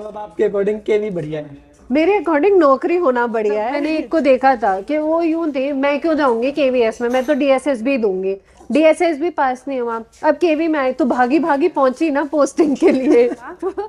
अब आपके अकॉर्डिंग केवी बढ़िया है? मेरे अकॉर्डिंग नौकरी होना बढ़िया है। मैंने एक को देखा था कि वो यूं थे, मैं क्यों जाऊंगी केवीएस में, मैं तो डीएसएस भी दूंगी। डीएसएस भी पास नहीं हुआ, अब केवी में आई तो भागी भागी पहुंची ना पोस्टिंग के लिए।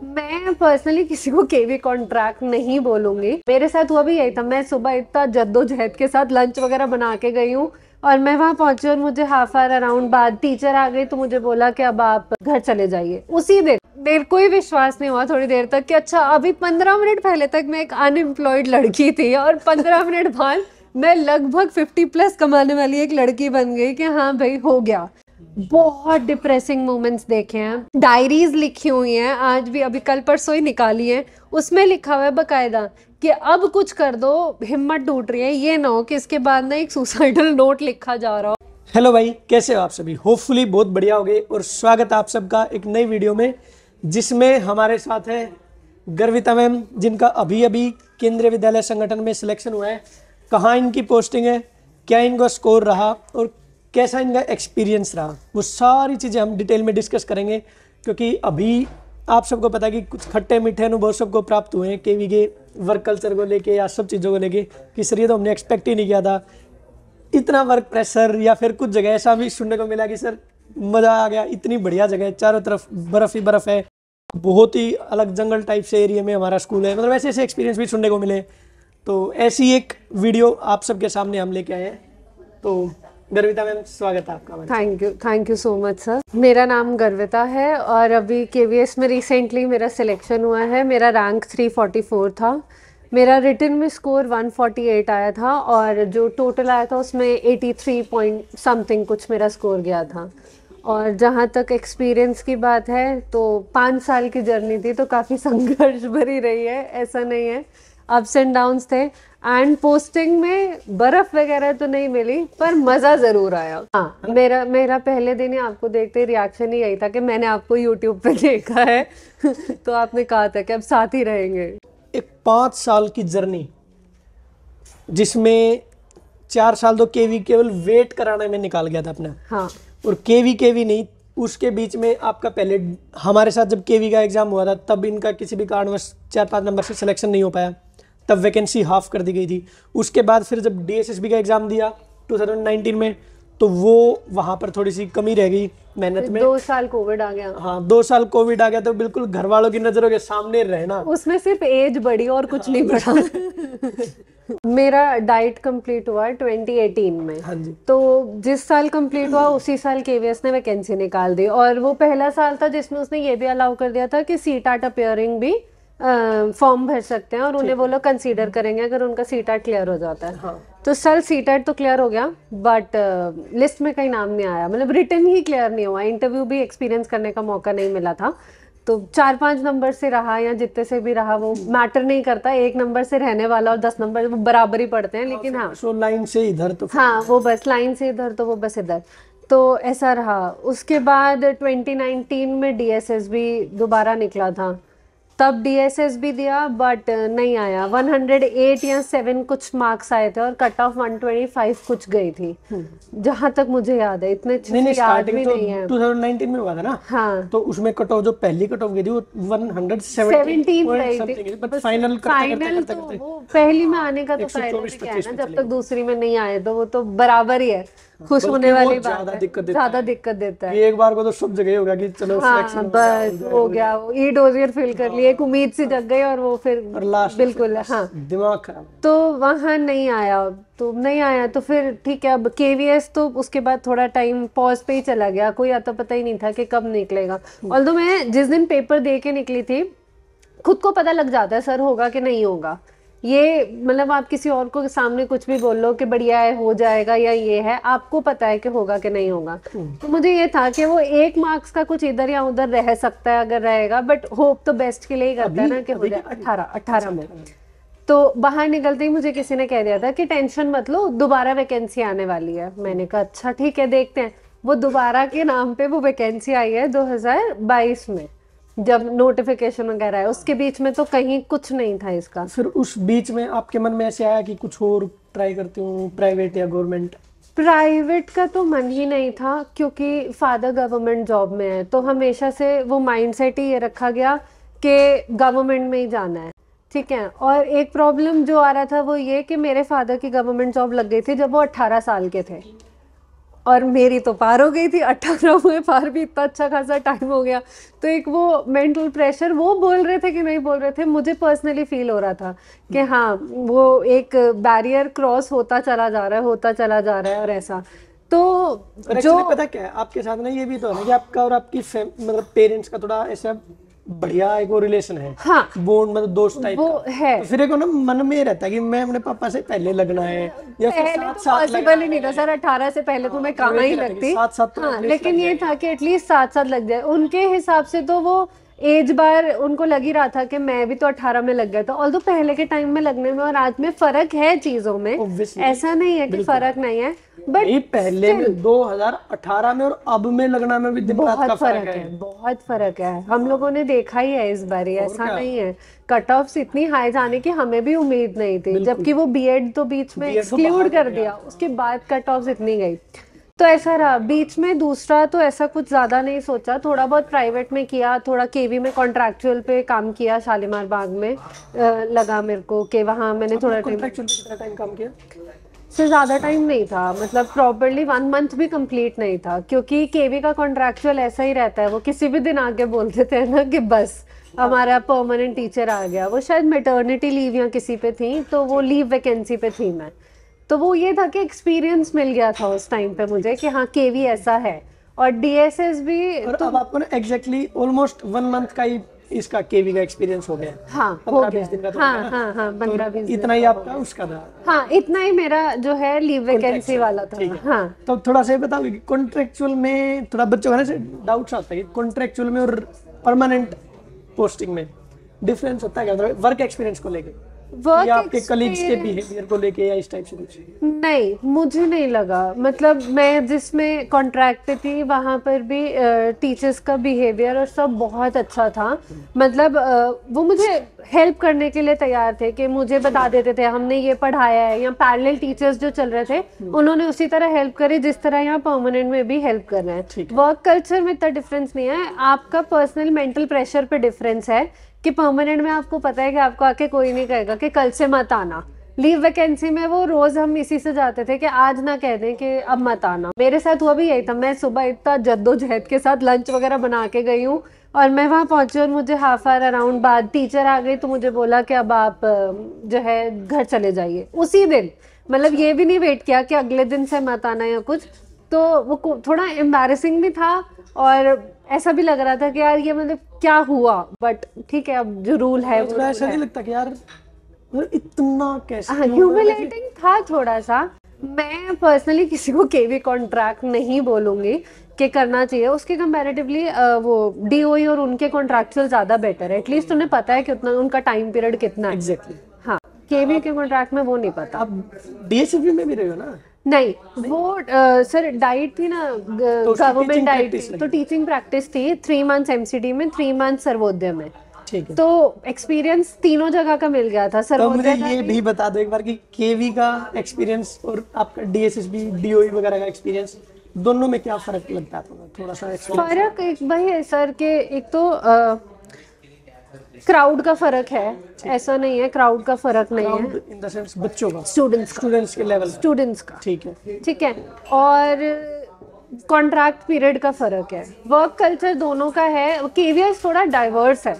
मैं पर्सनली किसी को केवी कॉन्ट्रैक्ट नहीं बोलूंगी। मेरे साथ हुआ भी यही था, मैं सुबह इतना जद्दोजहद के साथ लंच वगैरह बना के गई हूँ और मैं वहां पहुंची और मुझे हाफ आवर अराउंड बाद टीचर आ गई तो मुझे बोला कि अब आप घर चले जाइए। उसी दिन मेरे को ही विश्वास नहीं हुआ थोड़ी देर तक कि अच्छा अभी 15 मिनट पहले तक मैं एक अनएम्प्लॉयड लड़की थी और 15 मिनट बाद मैं लगभग 50+ कमाने वाली एक लड़की बन गई कि हाँ भाई हो गया। बहुत डिप्रेसिंग मोमेंट्स देखे हैं, डायरीज लिखी हुई हैं आज भी, अभी कल परसों ही निकाली है, उसमें लिखा हुआ है बकायदा कि अब कुछ कर दो, हिम्मत टूट रही है, ये ना हो कि इसके बाद ना एक सुसाइडल नोट लिखा जा रहा हो। हेलो भाई, कैसे हो आप सभी? होपफुली बहुत बढ़िया होगे और स्वागत आप सबका एक नई वीडियो में, जिसमें हमारे साथ है गर्विता मैम, जिनका अभी अभी केंद्रीय विद्यालय संगठन में सिलेक्शन हुआ है। कहाँ इनकी पोस्टिंग है, क्या इनका स्कोर रहा और कैसा इनका एक्सपीरियंस रहा, वो सारी चीज़ें हम डिटेल में डिस्कस करेंगे। क्योंकि अभी आप सबको पता है कि कुछ खट्टे मीठे अनुभव सबको प्राप्त हुए हैं केवी के वर्क कल्चर को लेके या सब चीज़ों को लेके, कि सर ये तो हमने एक्सपेक्ट ही नहीं किया था, इतना वर्क प्रेशर, या फिर कुछ जगह ऐसा भी सुनने को मिला कि सर मज़ा आ गया, इतनी बढ़िया जगह है, चारों तरफ बर्फ़ ही बर्फ़ है, बहुत ही अलग जंगल टाइप से एरिया में हमारा स्कूल है। मतलब ऐसे ऐसे एक्सपीरियंस भी सुनने को मिले। तो ऐसी एक वीडियो आप सबके सामने हम लेके आए हैं। तो गर्विता मैम, स्वागत है आपका। Thank you so much sir. मेरा नाम गर्विता है और अभी केवीएस में रिसेंटली मेरा सिलेक्शन हुआ है। मेरा रैंक 344 था। मेरा रिटन में स्कोर 148 आया था और जो टोटल आया था उसमें 83 पॉइंट समथिंग कुछ मेरा स्कोर गया था। और जहाँ तक एक्सपीरियंस की बात है तो 5 साल की जर्नी थी, तो काफ़ी संघर्ष भरी रही है, ऐसा नहीं है, अप्स एंड डाउन्स थे। एंड पोस्टिंग में बर्फ वगैरह तो नहीं मिली पर मज़ा ज़रूर आया। हाँ, मेरा पहले दिन ही आपको देखते ही रिएक्शन ही यही था कि मैंने आपको यूट्यूब पे देखा है तो आपने कहा था कि अब साथ ही रहेंगे। एक 5 साल की जर्नी, जिसमें 4 साल तो केवी केवल वेट कराने में निकाल गया था अपना। हाँ। और केवी नहीं, उसके बीच में आपका पहले हमारे साथ जब केवी का एग्जाम हुआ था तब इनका किसी भी कारणवश 4-5 नंबर से सिलेक्शन नहीं हो पाया, तब वैकेंसी हाफ कर दी गई थी। उसके बाद फिर जब डीएसएसबी का एग्जाम दिया 2019 में, तो वो वहाँ पर थोड़ी सी कमी रह गई मेहनत में। 2 साल कोविड आ गया। हाँ, 2 साल कोविड आ गया, तो बिल्कुल घर वालों की नजरों के सामने रहना, उसमें सिर्फ एज बढ़ी और कुछ नहीं बढ़ा। मेरा डाइट कंप्लीट हुआ 2018 में। हाँ जी। तो जिस साल कंप्लीट हुआ उसी साल केवीएस ने वैकेंसी निकाल दी और वो पहला साल था जिसमें उसने ये भी अलाउ कर दिया था कि सीटैट अपीयरिंग भी फॉर्म भर सकते हैं और उन्हें वो लोग कंसीडर करेंगे अगर उनका सीटैट क्लियर हो जाता है। हाँ। तो सर सीटैट तो क्लियर हो गया बट लिस्ट में कहीं नाम नहीं आया, मतलब रिटन ही क्लियर नहीं हुआ, इंटरव्यू भी एक्सपीरियंस करने का मौका नहीं मिला था। तो 4-5 नंबर से रहा या जितने से भी रहा वो मैटर नहीं करता, 1 नंबर से रहने वाला और 10 नंबर वो बराबर ही पड़ते हैं। लेकिन हाँ, सो लाइन से इधर तो हाँ वो बस लाइन से इधर तो वो बस इधर, तो ऐसा रहा। उसके बाद 2019 में डीएसएस भी दोबारा निकला था, तब डीएसएस भी दिया बट नहीं आया। 108 या 7 कुछ मार्क्स आए थे और कट ऑफ 125 कुछ गई थी, जहां तक मुझे याद है। इतने अच्छे से याद भी तो नहीं है। 2019 में हुआ था ना। हाँ, तो उसमें कट ऑफ, जो पहली कट ऑफ गई थी वो 117 थी, बट फाइनल तो वो पहली में आने का तो फायदा भी क्या है ना, जब तक दूसरी में नहीं आए तो वो तो बराबर ही है। खुश होने वाली बात है, ज्यादा दिक्कत देता है। एक बार को तो सब जगह होगा कि चलो हाँ बस हो गया, वो ई डोजियर फिल कर लिए, एक उम्मीद सी जग गई और वो फिर बिल्कुल हाँ दिमाग खराब। तो वहाँ नहीं आया, तो नहीं आया तो फिर ठीक है। अब केवीएस तो उसके बाद थोड़ा टाइम पॉज पे ही चला गया, कोई आता पता ही नहीं था कि कब निकलेगा। ऑल्दो मैं जिस दिन पेपर दे के निकली थी खुद को पता लग जाता है सर होगा कि नहीं होगा, ये मतलब आप किसी और को सामने कुछ भी बोल लो कि बढ़िया है हो जाएगा या ये है, आपको पता है कि होगा कि नहीं होगा। तो मुझे ये था कि वो 1 मार्क्स का कुछ इधर या उधर रह सकता है अगर रहेगा, बट होप तो बेस्ट के लिए ही करता है ना कि हो जाए 18 में। तो बाहर निकलते ही मुझे किसी ने कह दिया था कि टेंशन मत लो, दोबारा वैकेंसी आने वाली है। मैंने कहा अच्छा ठीक है देखते हैं। वो दोबारा के नाम पे वो वैकेंसी आई है 2022 में, जब नोटिफिकेशन वगैरह है। उसके बीच में तो कहीं कुछ नहीं था इसका। फिर उस बीच में आपके मन में ऐसे आया कि कुछ और ट्राई करती हूँ, प्राइवेट या गवर्नमेंट? प्राइवेट का तो मन ही नहीं था क्योंकि फादर गवर्नमेंट जॉब में है, तो हमेशा से वो माइंडसेट ही ये रखा गया कि गवर्नमेंट में ही जाना है, ठीक है। और एक प्रॉब्लम जो आ रहा था वो ये कि मेरे फादर की गवर्नमेंट जॉब लग गई थी जब वो 18 साल के थे, और मेरी तो पार हो गई थी, 18 में पार भी इतना अच्छा खासा टाइम हो गया। तो एक वो मेंटल प्रेशर, वो बोल रहे थे कि नहीं बोल रहे थे, मुझे पर्सनली फील हो रहा था कि हाँ वो एक बैरियर क्रॉस होता चला जा रहा है, होता चला जा रहा है। और ऐसा तो जो पता क्या है आपके साथ ना, ये भी तो है ना कि आपका और आपकी मतलब पेरेंट्स का थोड़ा ऐसा बढ़िया एक वो रिलेशन है, हाँ बॉन्ड, मतलब दोस्त टाइप वो का है। तो फिर एक ना मन में ये रहता है कि मैं अपने पापा से पहले लगना है या फिर पहले साथ तो साथ पॉसिबल ही नहीं था सर, 18 से पहले तो मैं कहाँ ही लगती। साथ साथ तो हाँ, at least लेकिन लग ये जाएगा। था कि एटलीस्ट साथ साथ लग जाए। उनके हिसाब से तो वो एज बार उनको लग ही रहा था कि मैं भी तो 18 में लग गया था। ऑल्दो पहले के टाइम में लगने में और आज में फर्क है चीजों में, Obviously, ऐसा नहीं है कि फर्क नहीं है, बट ये पहले में 2018 में और अब में लगना में भी दिन रात का बहुत फर्क फर्क है। है, बहुत फर्क है। हम लोगों ने देखा ही है इस बार, ऐसा क्या? नहीं है। कट ऑफ्स इतनी हाई जाने की हमें भी उम्मीद नहीं थी, जबकि वो बीएड तो बीच में B.Ed तो एक्सक्लूड बाहर कर दिया, उसके बाद कट ऑफ्स इतनी गई। तो ऐसा रहा बीच में। दूसरा तो ऐसा कुछ ज़्यादा नहीं सोचा, थोड़ा बहुत प्राइवेट में किया, थोड़ा केवी में कॉन्ट्रैक्चुअल पे काम किया शालीमार बाग में। लगा मेरे को कि वहाँ मैंने थोड़ा टाइम, कॉन्ट्रैक्चुअल पे कितना टाइम काम किया? से ज़्यादा टाइम नहीं था, मतलब प्रॉपरली 1 मंथ भी कंप्लीट नहीं था, क्योंकि केवी का कॉन्ट्रैक्चुअल ऐसा ही रहता है, वो किसी भी दिन आके बोल देते हैं ना कि बस हमारा परमानेंट टीचर आ गया। वो शायद मैटरनिटी लीव या किसी पे थी, तो वो लीव वैकेंसी पे थी मैं। तो वो ये था कि एक्सपीरियंस मिल गया था उस टाइम पे मुझे कि हाँ केवी ऐसा है। और डीएसएस भी और अब आपको ना एग्जैक्टली ऑलमोस्ट 1 मंथ का ही इसका केवी का एक्सपीरियंस हो गया। हाँ हो 15-20 गया, दिन का तो हाँ हो गया ना? हाँ हाँ, 15-20 दिन इतना ही आपका उसका था। हाँ, इतना ही मेरा जो है लीव वैकेंसी वाला था। हाँ तो थोड़ा सा बताओगे कि कॉन्ट्रेक्चुअल में थोड़ा बच्चों का ना डाउट्स आता है कि कॉन्ट्रेक्चुअल में और परमानेंट पोस्टिंग में डिफरेंस होता है क्या, मतलब वर्क एक्सपीरियंस को लेके या आपके कलीग्स के बिहेवियर को लेके या इस टाइप से कुछ? नहीं, मुझे नहीं लगा। मतलब मैं जिसमें कॉन्ट्रैक्ट पे थी वहाँ पर भी टीचर्स का बिहेवियर और सब बहुत अच्छा था। मतलब वो मुझे हेल्प करने के लिए तैयार थे कि मुझे बता देते थे हमने ये पढ़ाया है, या पैरेलल टीचर्स जो चल रहे थे उन्होंने उसी तरह हेल्प करी जिस तरह यहाँ परमानेंट में भी हेल्प कर रहे हैं। वर्क कल्चर में इतना डिफरेंस नहीं है, आपका पर्सनल मेंटल प्रेशर पे डिफरेंस है कि परमानेंट में आपको पता है कि आपको आके कोई नहीं कहेगा कि कल से मत आना। लीव वैकेंसी में वो रोज हम इसी से जाते थे कि आज ना कह दें कि अब मत आना। मेरे साथ हुआ भी यही था, मैं सुबह इतना जद्दोजहद के साथ लंच वगैरह बना के गई हूँ और मैं वहाँ पहुंची और मुझे हाफ आवर अराउंड बाद टीचर आ गई तो मुझे बोला कि अब आप जो है घर चले जाइए उसी दिन। मतलब ये भी नहीं वेट किया कि अगले दिन से मत आना या कुछ। तो वो थोड़ा एम्बैरेसिंग भी था और ऐसा भी लग रहा था कि यार ये मतलब क्या हुआ, बट ठीक है अब जो रूल है वो ऐसा नहीं लगता कि यार मतलब इतना कैसे? ह्यूमिलेटिंग था थोड़ा सा। मैं पर्सनली किसी को केवी कॉन्ट्रैक्ट नहीं बोलूंगी कि करना चाहिए, उसके कंपैरेटिवली वो डीओई और उनके कॉन्ट्रैक्चुअल ज्यादा बेटर है। एटलीस्ट उन्हें पता है कि उतना उनका टाइम पीरियड कितना है। एग्जैक्टली। हाँ, केवी के कॉन्ट्रैक्ट में वो नहीं पता। आप डीएसएफबी में भी रहे हो ना? नहीं, वो सर डाइट थी ना, गवर्नमेंट डाइट थी, तो टीचिंग प्रैक्टिस थी 3 मंथ्स एमसीडी में, 3 मंथ्स सर्वोदय में। ठीक है। तो एक्सपीरियंस तीनों जगह का मिल गया था। तो मुझे सर्वोदय ये भी बता दो एक बार कि केवी का एक्सपीरियंस और आपका डीएसएसबी डीओई वगैरह का एक्सपीरियंस दोनों में क्या फर्क लगता है आपको? थोड़ा सा फर्क एक भाई है सर के, एक तो क्राउड का फर्क है, ऐसा नहीं है क्राउड का फर्क नहीं है, इन द सेंस बच्चों का, स्टूडेंट्स के लेवल, स्टूडेंट्स का, ठीक है। ठीक है। और कॉन्ट्रैक्ट पीरियड का फर्क है, वर्क कल्चर दोनों का है। केवीएस थोड़ा डाइवर्स है,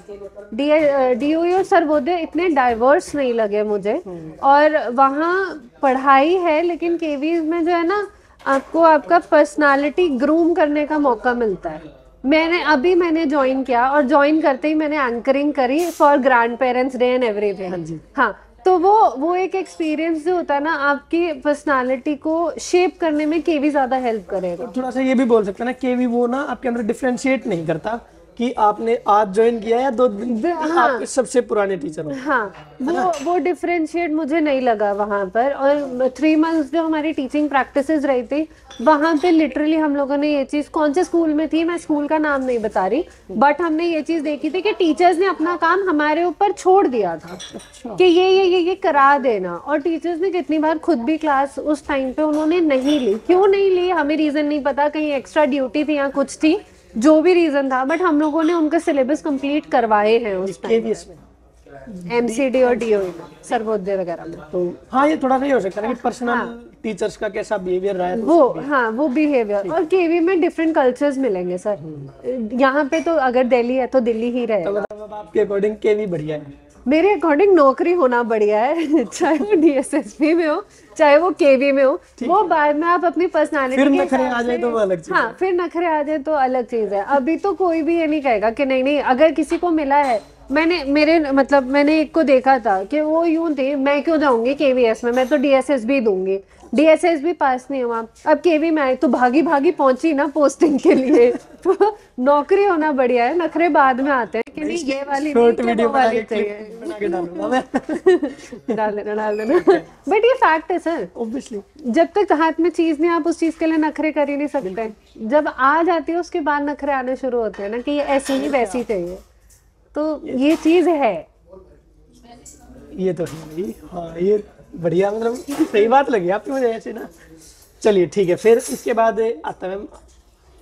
डीओई और सर्वोदय इतने डाइवर्स नहीं लगे मुझे। और वहाँ पढ़ाई है लेकिन केवीएस में जो है ना आपको आपका पर्सनालिटी ग्रूम करने का मौका मिलता है। मैंने ज्वाइन किया और ज्वाइन करते ही मैंने एंकरिंग करी for grand parents day and everything. हाँ, तो वो एक एक्सपीरियंस जो होता है ना आपकी पर्सनालिटी को शेप करने में केवी ज्यादा हेल्प करेगा। थोड़ा सा ये भी बोल सकते हैं ना केवी वो ना आपके अंदर डिफरेंशिएट नहीं करता कि आपने आज ज्वाइन किया या 2 दिन आप सबसे पुराने टीचर हो। हाँ, वो डिफरेंशिएट मुझे नहीं लगा वहाँ पर। और 3 मंथ्स जो हमारी टीचिंग प्रैक्टिसेस रही थी वहाँ पे लिटरली हम लोगों ने ये चीज़, कौन से स्कूल में थी मैं स्कूल का नाम नहीं बता रही, बट हमने ये चीज़ देखी थी कि टीचर्स ने अपना काम हमारे ऊपर छोड़ दिया था। अच्छा। कि ये करा देना। और टीचर्स ने कितनी बार खुद भी क्लास उस टाइम पे उन्होंने नहीं ली। क्यों नहीं ली हमें रीज़न नहीं पता, कहीं एक्स्ट्रा ड्यूटी थी या कुछ थी, जो भी रीजन था, बट हम लोगों ने उनका सिलेबस कंप्लीट करवाए हैं उस टाइम केवीएस में एमसीडी और डीओई में, सर्वोदय वगैरह में। तो हाँ, ये थोड़ा नहीं हो सकता ना कि पर्सनल टीचर्स का कैसा बिहेवियर रहा है, वो हाँ वो बिहेवियर, और केवी में डिफरेंट कल्चर्स मिलेंगे सर। यहाँ पे तो अगर दिल्ली है तो दिल्ली ही तो रहेगा। मतलब अब आपके अकॉर्डिंग केवी बढ़िया है? मेरे अकॉर्डिंग नौकरी होना बढ़िया है, चाहे वो डीएसएसबी में हो चाहे वो केवी में हो, वो बाद में आप अपनी पर्सनालिटी फिर नखरे आ जाए तो वो अलग चीज। हाँ फिर नखरे आ जाए तो अलग चीज है। अभी तो कोई भी ये नहीं कहेगा कि नहीं नहीं, अगर किसी को मिला है, मैंने एक को देखा था कि वो यूं थे, मैं क्यों जाऊंगी केवीएस में, मैं तो डीएसएसबी दूंगी, डीएसएसबी पास नहीं हुआ, अब केवी में आई तो भागी भागी पहुंची ना पोस्टिंग के लिए। तो नौकरी होना बढ़िया है, नखरे बाद में आते हैं कि नहीं ये वाली शॉर्ट नहीं, वीडियो वो बना वाली के चाहिए। बना के डालूंगा मैं। डाल देना बट ये फैक्ट है सर, ऑब्वियसली जब तक हाथ में चीज नहीं, आप उस चीज के लिए नखरे कर ही नहीं सकते। जब आ जाती है उसके बाद नखरे आने शुरू होते हैं ना कि ये ऐसी नहीं वैसी चाहिए, तो ये चीज है। ये तो है भाई, हाँ ये बढ़िया, मतलब सही बात लगी आपकी मुझे ऐसे ना। चलिए ठीक है, फिर इसके बाद आता है मैम,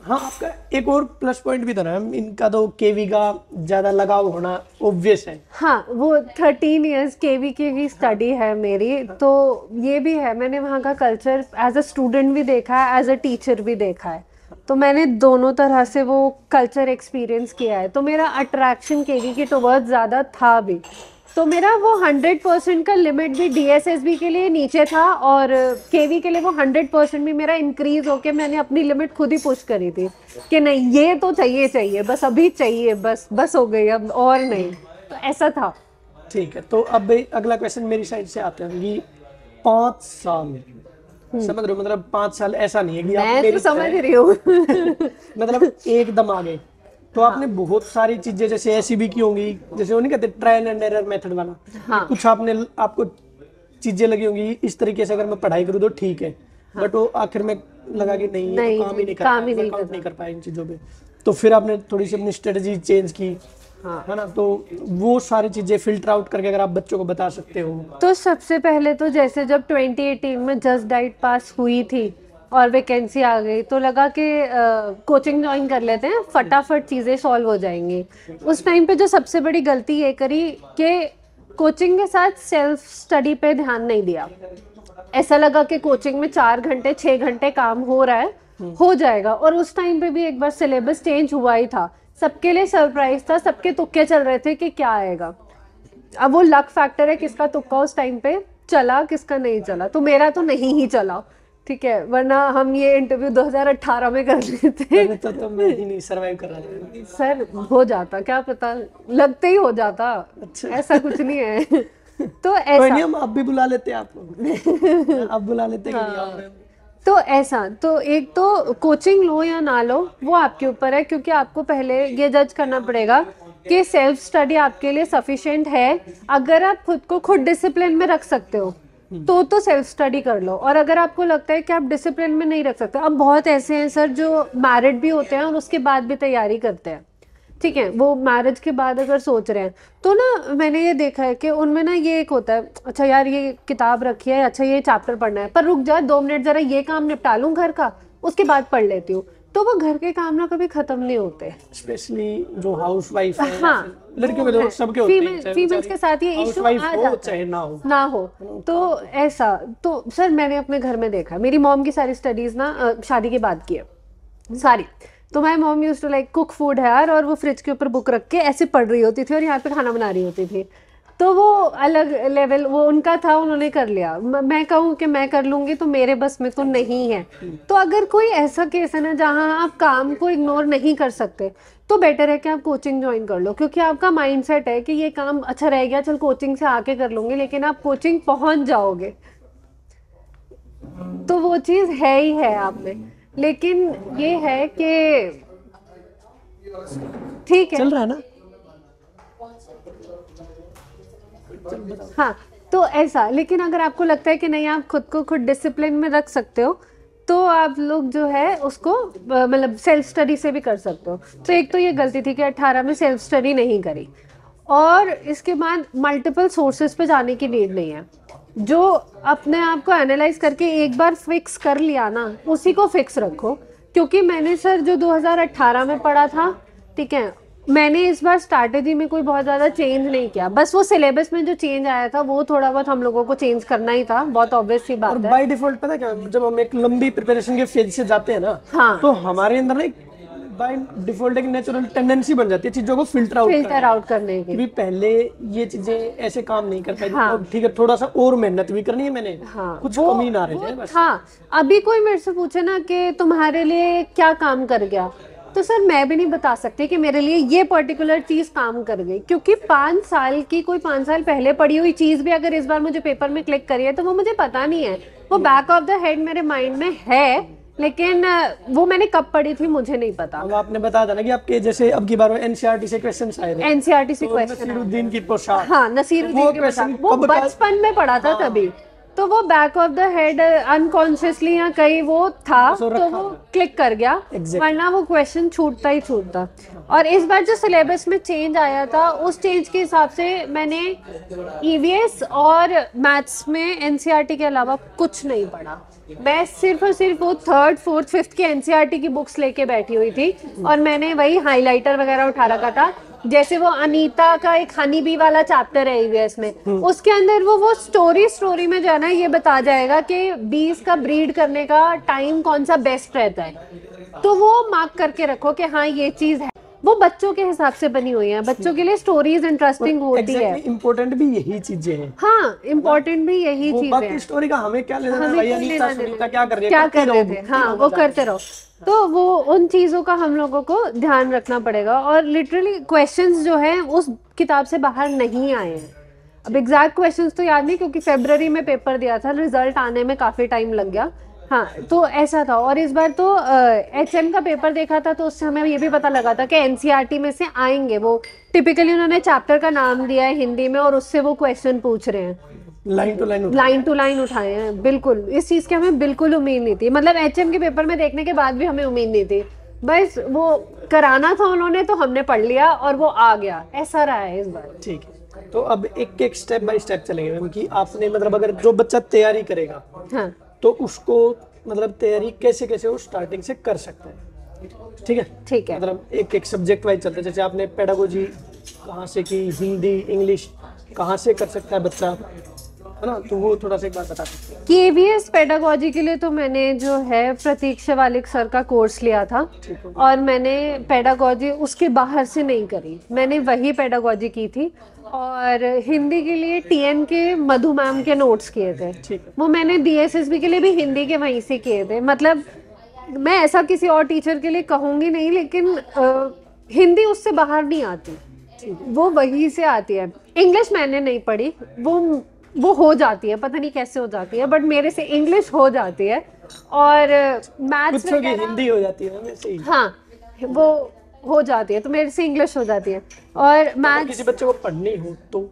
हाँ आपका एक और प्लस पॉइंट भी था ना मैम, इनका तो केवी का ज्यादा लगाव होना ऑब्वियस है। हाँ वो 13 इयर्स केवी की ही स्टडी है मेरी, तो ये भी है, मैंने वहाँ का कल्चर एज अ स्टूडेंट भी देखा है, एज अ टीचर भी देखा है, तो मैंने दोनों तरह से वो कल्चर एक्सपीरियंस किया है। तो मेरा अट्रैक्शन केवी की टुवर्ड्स ज़्यादा था भी, तो मेरा वो 100% का लिमिट भी डीएसएसबी के लिए नीचे था, और केवी के लिए वो 100% भी मेरा इंक्रीज होके मैंने अपनी लिमिट खुद ही पुश करी थी कि नहीं ये तो चाहिए चाहिए, बस अभी चाहिए, बस हो गई अब और नहीं, तो ऐसा था। ठीक है, तो अब अगला क्वेश्चन मेरी साइड से आते हैं कि 5 साल समझ रहे हो, मतलब 5 साल ऐसा नहीं है कि आप मैं मेरी तो समझ रही हूँ। मतलब एकदम आ गए, तो आपने बहुत सारी चीजें जैसे ऐसी भी की होंगी, जैसे वो नहीं कहते ट्रायल एंड एरर मेथड वाला, हाँ। कुछ आपको चीजें लगी होंगी इस तरीके से अगर मैं पढ़ाई करूँ तो ठीक है, बट वो आखिर में लगा कि नहीं, ये नहीं, तो काम ही नहीं कर काम ही पाया, नहीं वर्कआउट नहीं कर पाया इन चीजों पे, तो फिर आपने थोड़ी सी अपनी स्ट्रेटजी चेंज की, हाँ। है ना, तो वो सारी चीजें फिल्टर आउट करके अगर आप बच्चों को बता सकते हो। तो सबसे पहले तो जैसे जब 2018 में जस्ट डाइट पास हुई थी और वैकेंसी आ गई, तो लगा कि कोचिंग ज्वाइन कर लेते हैं, फटाफट चीज़ें सॉल्व हो जाएंगी। उस टाइम पे जो सबसे बड़ी गलती ये करी कि कोचिंग के साथ सेल्फ स्टडी पे ध्यान नहीं दिया। ऐसा लगा कि कोचिंग में 4 घंटे 6 घंटे काम हो रहा है, हो जाएगा, और उस टाइम पे भी एक बार सिलेबस चेंज हुआ ही था, सबके लिए सरप्राइज था, सबके तुक्के चल रहे थे कि क्या आएगा। अब वो लक फैक्टर है, किसका तुक्का उस टाइम पे चला किसका नहीं चला, तो मेरा तो नहीं ही चला, ठीक है, वरना हम ये इंटरव्यू 2018 में कर लेते। तो मैं ही नहीं सर्वाइव कर रहा था सर हो जाता, क्या पता, लगते ही हो जाता। अच्छा। ऐसा कुछ नहीं है। तो कोई ऐसा नहीं, हम अब भी बुला लेते हैं आपको। अब बुला लेते हैं कि नहीं आओ। तो ऐसा, तो एक तो कोचिंग लो या ना लो वो आपके ऊपर है, क्योंकि आपको पहले ये जज करना पड़ेगा कि सेल्फ स्टडी आपके लिए सफिशिएंट है। अगर आप खुद को खुद डिसिप्लिन में रख सकते हो तो सेल्फ स्टडी कर लो, और अगर आपको लगता है कि आप डिसिप्लिन में नहीं रख सकते, अब बहुत ऐसे हैं सर जो मैरिड भी होते हैं और उसके बाद भी तैयारी करते हैं, ठीक है, वो मैरिज के बाद अगर सोच रहे हैं, तो ना मैंने ये देखा है कि उनमें ना ये एक होता है, अच्छा यार ये किताब रखी है, अच्छा ये चैप्टर पढ़ना है, पर रुक जा 2 मिनट जरा ये काम निपटा लूं घर का, उसके बाद पढ़ लेती हूँ, तो वो घर के काम ना कभी खत्म नहीं होते। स्पेशली जो हाउस वाइफ है, हाँ, लड़कियों में तो सबके होते हैं, चाहे फीमेल्स के साथ ये इशू आ हो जाता चाहे है, ना हो। तो ऐसा, तो सर मैंने अपने घर में देखा, मेरी मॉम की सारी स्टडीज ना शादी के बाद की है सारी, तो my mom used to like cook food है यार, और वो फ्रिज के ऊपर बुक रख के ऐसे पढ़ रही होती थी और यहाँ पे खाना बना रही होती थी, तो वो अलग लेवल वो उनका था, उन्होंने कर लिया। मैं कहूँ कि मैं कर लूँगी तो मेरे बस में तो नहीं है। तो अगर कोई ऐसा केस है ना जहाँ आप काम को इग्नोर नहीं कर सकते, तो बेटर है कि आप कोचिंग ज्वाइन कर लो, क्योंकि आपका माइंडसेट है कि ये काम अच्छा रह गया, चल कोचिंग से आके कर लूँगी, लेकिन आप कोचिंग पहुँच जाओगे, तो वो चीज़ है ही है आप में। लेकिन ये है कि ठीक है, चल रहा है ना। हाँ, तो ऐसा, लेकिन अगर आपको लगता है कि नहीं आप खुद को खुद डिसिप्लिन में रख सकते हो, तो आप लोग जो है उसको मतलब सेल्फ स्टडी से भी कर सकते हो। तो एक तो ये गलती थी कि 18 में सेल्फ स्टडी नहीं करी, और इसके बाद मल्टीपल सोर्सेज पे जाने की नीड नहीं है। जो अपने आप को एनालाइज करके एक बार फिक्स कर लिया ना, उसी को फिक्स रखो क्योंकि मैंने सर जो 2018 में पढ़ा था, ठीक है, मैंने इस बार स्ट्रैटेजी में कोई बहुत ज़्यादा चेंज नहीं किया, बस वो सिलेबस में जो चेंज आया था वो थोड़ा बहुत हम लोगों को चेंज करना ही था, बहुत ऑब्वियस सी और बात है। बाय डिफॉल्ट पता क्या, जब हम एक लंबी प्रिपरेशन के फेज से जाते हैं ना, हाँ, तो हमारे अंदर ना एक बाय डिफॉल्ट एक नेचुरल टेंडेंसी बन जाती है चीजों को फिल्टर आउट करने की। कि पहले ये चीजें ऐसे काम नहीं कर पाई, हाँ। अब ठीक है थोड़ा सा और मेहनत भी करनी है मैंने, हाँ, कुछ कमी ना रह जाए बस। हाँ, अभी कोई मेरे से पूछे ना कि तुम्हारे लिए क्या काम कर गया, तो सर मैं भी नहीं बता सकती कि मेरे लिए ये पर्टिकुलर चीज काम कर गई, क्योंकि 5 साल की कोई 5 साल पहले पढ़ी हुई चीज भी अगर इस बार मुझे पेपर में क्लिक करी है तो वो मुझे पता नहीं है, वो बैक ऑफ द हेड मेरे माइंड में है, लेकिन वो मैंने कब पढ़ी थी मुझे नहीं पता। अब आपने बताया था ना कि आपके जैसे अब की बार एनसीईआरटी से क्वेश्चंस आए थे, एनसीईआरटी से तो क्वेश्चन, नसीरुद्दीन की पोशाक, हाँ, नसीरुद्दीन के पोशाक, वो बचपन में पढ़ा था तभी, तो वो back of the head unconsciously या कहीं वो था, तो वो क्लिक कर गया, वरना वो क्वेश्चन छूटता ही छूटता। और इस बार जो सिलेबस में चेंज आया था उस चेंज के हिसाब से मैंने ईवीएस और मैथ्स में एनसीईआरटी के अलावा कुछ नहीं पढ़ा, मैं सिर्फ और सिर्फ वो 3rd 4th 5th की एनसीईआरटी की बुक्स लेके बैठी हुई थी, और मैंने वही हाइलाइटर वगैरह उठा रखा था, जैसे वो अनीता का एक हनी बी वाला चैप्टर है ईवीएस में, उसके अंदर वो स्टोरी में जो है ना ये बता जाएगा कि बीज का ब्रीड करने का टाइम कौन सा बेस्ट रहता है, तो वो मार्क करके रखो कि हाँ ये चीज है, वो बच्चों के हिसाब से बनी हुई है, बच्चों के लिए स्टोरीज इंटरेस्टिंग होती है। इम्पोर्टेंट भी यही चीजें हैं। हाँ, इम्पोर्टेंट भी यही चीजें बाकी हैं। स्टोरी का हमें क्या लेना, हमें भाई कोई अनीता लेना सुनीता क्या कर रही है, क्या कर रहे रहो, थे, हाँ वो करते रहो, तो वो उन चीजों का हम लोगों को ध्यान रखना पड़ेगा। और लिटरली क्वेश्चंस जो है उस किताब से बाहर नहीं आए हैं, अब एग्जैक्ट क्वेश्चंस तो याद नहीं क्योंकि फरवरी में पेपर दिया था, रिजल्ट आने में काफी टाइम लग गया, हाँ, तो ऐसा था। और इस बार तो एचएम का पेपर देखा था तो उससे हमें ये भी पता लगा था कि एनसीईआरटी में से आएंगे, वो टिपिकली उन्होंने चैप्टर का नाम दिया है हिंदी में और उससे वो क्वेश्चन पूछ रहे हैं, लाइन टू लाइन उठाए हैं। बिल्कुल, इस चीज की हमें बिल्कुल उम्मीद नहीं थी, मतलब एचएम के पेपर में देखने के बाद भी हमें उम्मीद नहीं थी, बस वो कराना था उन्होंने तो हमने पढ़ लिया और वो आ गया, ऐसा रहा है इस बार। ठीक है, तो अब एक एक स्टेप बाय स्टेप चलेंगे मैम कि आपने मतलब अगर जो बच्चा तैयारी करेगा, हाँ, तो उसको मतलब तैयारी कैसे कैसे वो स्टार्टिंग से कर सकता है, ठीक है? ठीक है, मतलब एक एक सब्जेक्ट वाइज चलते हैं, जैसे आपने पेडागोजी कहाँ से की, हिंदी इंग्लिश कहाँ से कर सकता है बच्चा, है ना, तो वो थोड़ा सा एक बार बता सकते हैं। केवीएस पेडागोजी के लिए तो मैंने जो है प्रतीक शिवालिक सर का कोर्स लिया था, और मैंने पेडागोजी उसके बाहर से नहीं करी, मैंने वही पेडागोजी की थी। और हिंदी के लिए टीएन के मधु मैम के नोट्स किए थे, वो मैंने डीएसएसबी के लिए भी हिंदी के वहीं से किए थे। मतलब मैं ऐसा किसी और टीचर के लिए कहूँगी नहीं, लेकिन हिंदी उससे बाहर नहीं आती, वो वहीं से आती है। इंग्लिश मैंने नहीं पढ़ी, वो हो जाती है, पता नहीं कैसे हो जाती है, बट मेरे से इंग्लिश हो जाती है। और मैथ्स में हिंदी हो जाती है वैसे ही, हाँ वो हो जाती है, तो मेरे से इंग्लिश हो जाती है। और मैथ्स किसी बच्चे को पढ़नी हो तो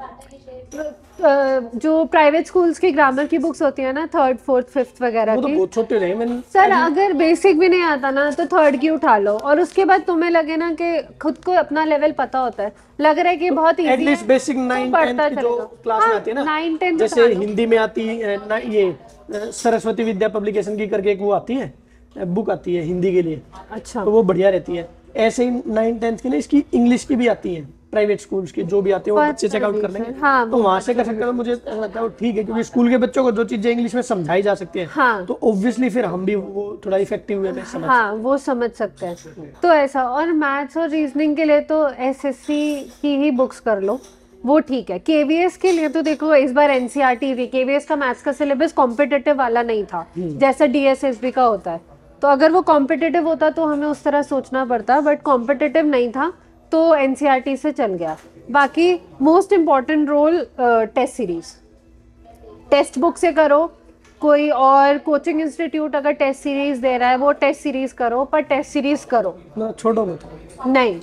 जो प्राइवेट स्कूल्स की ग्रामर की बुक्स होती है ना, 3rd 4th 5th वगैरह वो तो की, बहुत छोटे रहे मैंने सर अगर बेसिक भी नहीं आता ना तो 3rd की उठा लो, और उसके बाद तुम्हें लगे ना कि खुद को अपना लेवल पता होता है, लग रहा है कि बहुत इजी है, एटलीस्ट बेसिक 9th की जो क्लास में आती है ना, 9th 10th जैसे हिंदी में आती है ना, ये सरस्वती विद्या पब्लिकेशन की करके एक वो आती है, बुक आती है हिंदी के लिए, अच्छा, तो वो बढ़िया रहती है। ऐसे ही 9th 10th की ना इसकी इंग्लिश की भी आती है, प्राइवेट स्कूल्स की जो भी आती है वो बच्चे चेकआउट कर लेंगे, हाँ, तो वहां से कर सकते हैं। मुझे लगता है ठीक है, क्योंकि स्कूल के बच्चों को जो चीजें इंग्लिश में समझाई जा सकती है, हाँ, तो ऑब्वियसली फिर हम भी वो थोड़ा इफेक्टिव वे में समझ, हाँ वो समझ सकते हैं, तो ऐसा। और मैथ्स और रीजनिंग के लिए तो एसएससी की ही बुक्स कर लो, वो ठीक है। केवीएस के लिए तो देखो इस बार एनसीईआरटी थी, केवीएस का मैथ्स का सिलेबस कॉम्पिटिटिव वाला नहीं था जैसा डीएसएसबी का होता है, तो अगर वो कॉम्पिटिटिव होता तो हमें उस तरह सोचना पड़ता, बट कॉम्पिटिटिव नहीं था तो एनसीईआरटी से चल गया। बाकी most important role test series, text book से करो, कोई और कोचिंग इंस्टीट्यूट अगर टेस्ट सीरीज दे रहा है वो टेस्ट सीरीज करो, पर टेस्ट सीरीज करो, छोटो मत नहीं,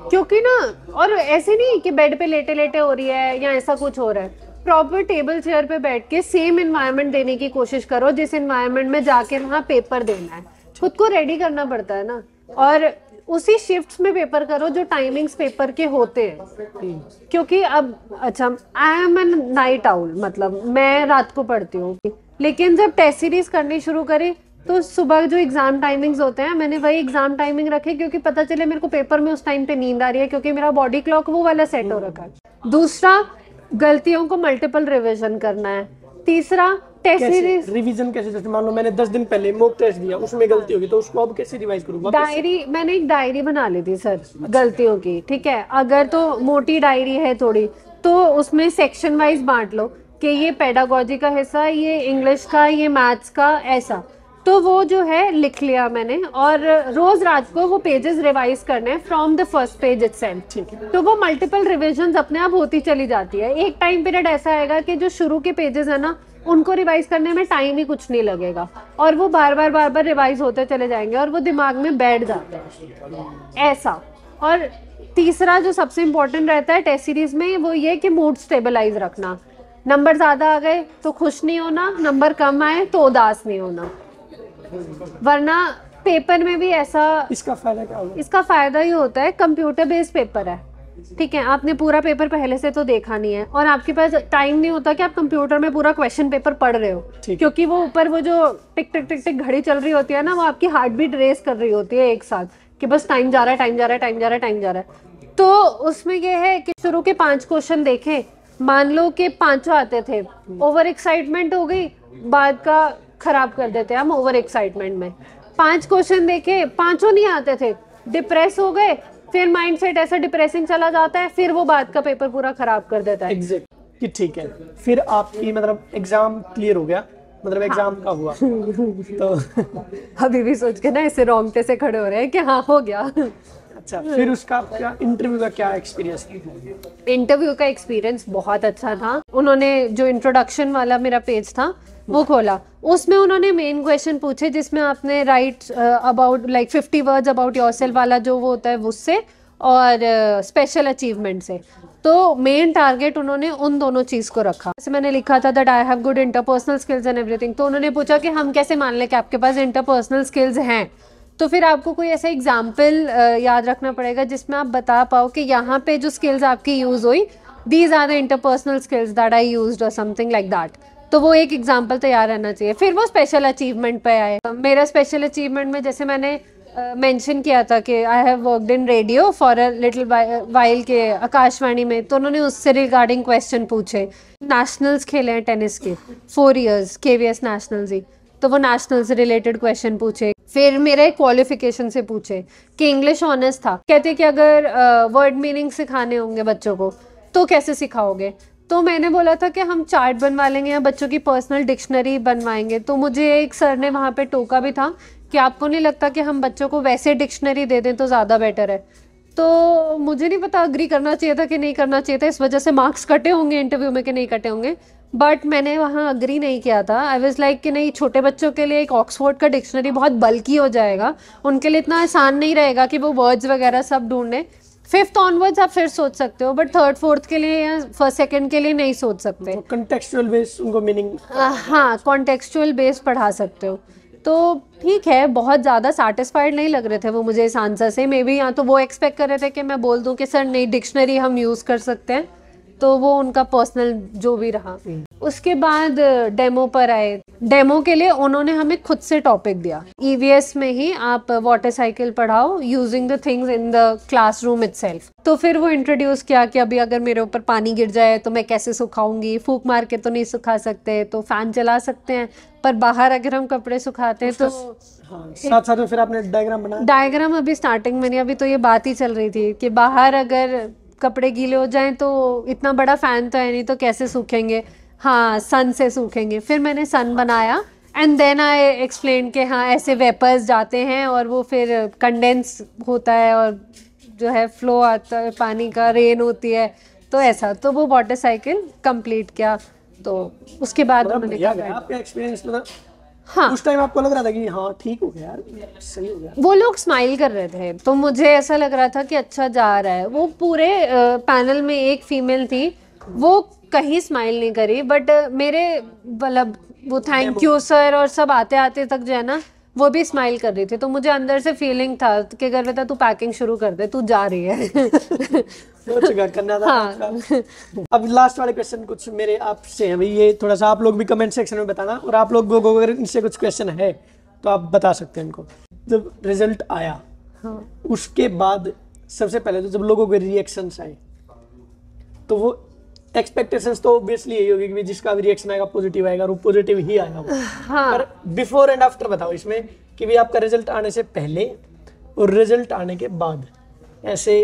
क्योंकि ना, और ऐसे नहीं कि बेड पे लेटे लेटे हो रही है या ऐसा कुछ हो रहा है, प्रॉपर टेबल चेयर पे बैठ के सेम एनवायरनमेंट देने की कोशिश करो जिस एनवायरनमेंट में जाके वहाँ पेपर देना है, खुद को रेडी करना पड़ता है ना, और उसी शिफ्ट्स में पेपर करो जो टाइमिंग्स पेपर के होते हैं। क्योंकि अब अच्छा, I am an night owl, मतलब मैं रात को पढ़ती हूँ, लेकिन जब टेस्ट सीरीज करनी शुरू करी तो सुबह जो एग्जाम टाइमिंग्स होते हैं मैंने वही एग्जाम टाइमिंग रखे, क्योंकि पता चले मेरे को पेपर में उस टाइम पे नींद आ रही है, क्योंकि मेरा बॉडी क्लॉक वो वाला सेट हो रखा है। दूसरा, गलतियों को मल्टीपल रिविजन करना है। तीसरा, टेस्ट सीरीज रिवीजन कैसे? जैसे मान लो मैंने 10 दिन पहले मॉक टेस्ट दिया, उसमें गलती होगी तो उसको अब कैसे रिवाइज करूँ? डायरी, मैंने एक डायरी बना ली थी सर गलतियों की, ठीक है। अगर तो मोटी डायरी है थोड़ी, तो उसमें सेक्शन वाइज बांट लो कि ये पेडागोजी का हिस्सा, ये इंग्लिश का, ये मैथ्स का, ऐसा। तो वो जो है लिख लिया मैंने, और रोज रात को वो पेजेस रिवाइज करने हैं from the first page itself. ठीक है। तो वो मल्टीपल रिविजन्स अपने आप होती चली जाती है। एक टाइम पीरियड ऐसा आएगा कि जो शुरू के पेजेस है ना, उनको रिवाइज करने में टाइम ही कुछ नहीं लगेगा, और वो बार बार रिवाइज होते चले जाएंगे और वो दिमाग में बैठ जाते हैं, ऐसा। और तीसरा जो सबसे इम्पोर्टेंट रहता है टेस्ट सीरीज में, वो ये कि मूड स्टेबलाइज रखना। नंबर ज्यादा आ गए तो खुश नहीं होना, नंबर कम आए तो उदास नहीं होना, वरना पेपर में भी ऐसा। इसका फायदा क्या होगा? इसका फायदा ये होता है, कंप्यूटर बेस्ड पेपर है, ठीक है। आपने पूरा पेपर पहले से तो देखा नहीं है, और आपके पास टाइम नहीं होता कि आप कंप्यूटर में पूरा क्वेश्चन पेपर पढ़ रहे हो, क्योंकि वो ऊपर वो जो टिक टिक टिक टिक घड़ी चल रही होती है ना, वो आपकी हार्ट बीट रेस कर रही होती है एक साथ, कि बस टाइम जा रहा है, टाइम जा रहा है, टाइम जा रहा है, टाइम जा रहा है। तो उसमें ये है कि शुरू के 5 क्वेश्चन देखे, मान लो कि 5 आते थे, ओवर एक्साइटमेंट हो गई, बाद का खराब कर देते हैं हम ओवर एक्साइटमेंट में। 5 क्वेश्चन देखे, 5 नहीं आते थे, डिप्रेस हो गए, फिर माइंडसेट ऐसा डिप्रेसिंग चला जाता है, फिर वो बाद का पेपर पूरा खराब कर देता है। एग्जैक्ट कि ठीक है। फिर आपकी मतलब एग्जाम क्लियर हो गया, मतलब एग्जाम का हुआ तो अभी भी सोच के ना ऐसे रोंगटे से खड़े हो रहे हैं कि हाँ हो गया। अच्छा, फिर उसका क्या इंटरव्यू का क्या एक्सपीरियंस? इंटरव्यू का एक्सपीरियंस बहुत अच्छा था। उन्होंने जो इंट्रोडक्शन वाला मेरा पेज था वो खोला, उसमें उन्होंने मेन क्वेश्चन पूछे, जिसमें आपने right about like 50 words about yourself वाला जो वो होता है उससे, और स्पेशल अचीवमेंट से। तो मेन टारगेट उन्होंने उन दोनों चीज को रखा। जैसे मैंने लिखा था that I have good interpersonal skills and everything, तो उन्होंने पूछा कि हम कैसे मान लें कि आपके पास इंटरपर्सनल स्किल्स हैं। तो फिर आपको कोई ऐसा एग्जाम्पल याद रखना पड़ेगा जिसमें आप बता पाओ कि यहाँ पे जो स्किल्स आपकी यूज हुई, these are the interpersonal skills that I used और समथिंग लाइक दैट। तो वो एक एग्जाम्पल तैयार रहना चाहिए। फिर वो स्पेशल अचीवमेंट पे आए। मेरा स्पेशल अचीवमेंट में जैसे मैंने मेंशन किया था कि I have worked in radio for a little while के आकाशवाणी में, तो उन्होंने उससे रिगार्डिंग क्वेश्चन पूछे। नेशनल्स खेले हैं टेनिस के 4 years, KVS नेशनल्स ही, तो वो नेशनल से रिलेटेड क्वेश्चन पूछे। फिर मेरे क्वालिफिकेशन से पूछे कि इंग्लिश ऑनर्स था, कहते कि अगर वर्ड मीनिंग सिखाने होंगे बच्चों को तो कैसे सिखाओगे। तो मैंने बोला था कि हम चार्ट बनवा लेंगे या बच्चों की पर्सनल डिक्शनरी बनवाएंगे। तो मुझे एक सर ने वहाँ पे टोका भी था कि आपको नहीं लगता कि हम बच्चों को वैसे डिक्शनरी दे दें तो ज़्यादा बेटर है। तो मुझे नहीं पता अग्री करना चाहिए था कि नहीं करना चाहिए था, इस वजह से मार्क्स कटे होंगे इंटरव्यू में कि नहीं कटे होंगे, बट मैंने वहाँ अग्री नहीं किया था। आई वाज लाइक कि नहीं, छोटे बच्चों के लिए एक ऑक्सफोर्ड का डिक्शनरी बहुत बल्कि हो जाएगा, उनके लिए इतना आसान नहीं रहेगा कि वो वर्ड्स वगैरह सब ढूंढें। 5th ऑनवर्ड्स आप फिर सोच सकते हो, बट 3rd 4th के लिए या 1st 2nd के लिए नहीं सोच सकते। कॉन्टेक्चुअल बेस उनको मीनिंग, हाँ, कॉन्टेक्चुअल बेस पढ़ा सकते हो। तो ठीक है, बहुत ज़्यादा सेटिस्फाइड नहीं लग रहे थे वो मुझे इस आंसर से। मे बी या तो वो एक्सपेक्ट कर रहे थे कि मैं बोल दूं कि सर नहीं, डिक्शनरी हम यूज़ कर सकते हैं, तो वो उनका पर्सनल जो भी रहा। उसके बाद डेमो पर आए। डेमो के लिए उन्होंने हमें खुद से टॉपिक दिया, EVS में ही आप वाटर साइकिल पढ़ाओ using the things in the classroom itself. तो फिर वो इंट्रोड्यूस किया कि अभी अगर मेरे ऊपर पानी गिर जाए तो मैं कैसे सुखाऊंगी, फूंक मार के तो नहीं सुखा सकते, तो फैन चला सकते हैं, पर बाहर अगर हम कपड़े सुखाते हैं तो साथ साथ में फिर आपने डायग्राम बनाया। डायग्राम अभी स्टार्टिंग में नहीं, अभी तो ये बात ही चल रही थी कि बाहर अगर कपड़े गीले हो जाएं तो इतना बड़ा फैन तो है नहीं, तो कैसे सूखेंगे। हाँ, सन से सूखेंगे। फिर मैंने सन बनाया एंड देन आई एक्सप्लेन कि हाँ ऐसे वेपर्स जाते हैं और वो फिर कंडेंस होता है और जो है फ्लो आता है पानी का, रेन होती है, तो ऐसा। तो वो वाटर साइकिल कंप्लीट किया। तो उसके बाद उन्होंने कहा आपका एक्सपीरियंस मतलब हाँ, उस टाइम आपको लग रहा था कि हाँ ठीक हो गया यार, सही हो गया? वो लोग स्माइल कर रहे थे तो मुझे ऐसा लग रहा था कि अच्छा जा रहा है। वो पूरे पैनल में एक फीमेल थी, वो कहीं स्माइल नहीं करी, बट मेरे मतलब वो थैंक यू सर और सब आते आते तक जो है ना, वो भी स्माइल कर रही थी। तो मुझे अंदर से फीलिंग था कि गर्विता तू पैकिंग शुरू कर दे, तू जा रही है। हो चुका करना था। हाँ। अब लास्ट वाले क्वेश्चन कुछ मेरे आपसे हैं भाई, ये थोड़ा सा आप लोग भी कमेंट सेक्शन में बताना, और आप लोग गो अगर इनसे कुछ क्वेश्चन है तो आप बता सकते हैं इनको। जब रिजल्ट आया हाँ उसके बाद सबसे पहले तो जब लोगों के रिएक्शंस आए तो वो एक्सपेक्टेशंस तो ऑब्वियसली यही होगी कि जिसका भी रिएक्शन आएगा पॉजिटिव आएगा और वो पॉजिटिव ही आएगा। हाँ पर बिफोर एंड आफ्टर बताओ इसमें कि भी आपका रिजल्ट आने से पहले और रिजल्ट आने के बाद ऐसे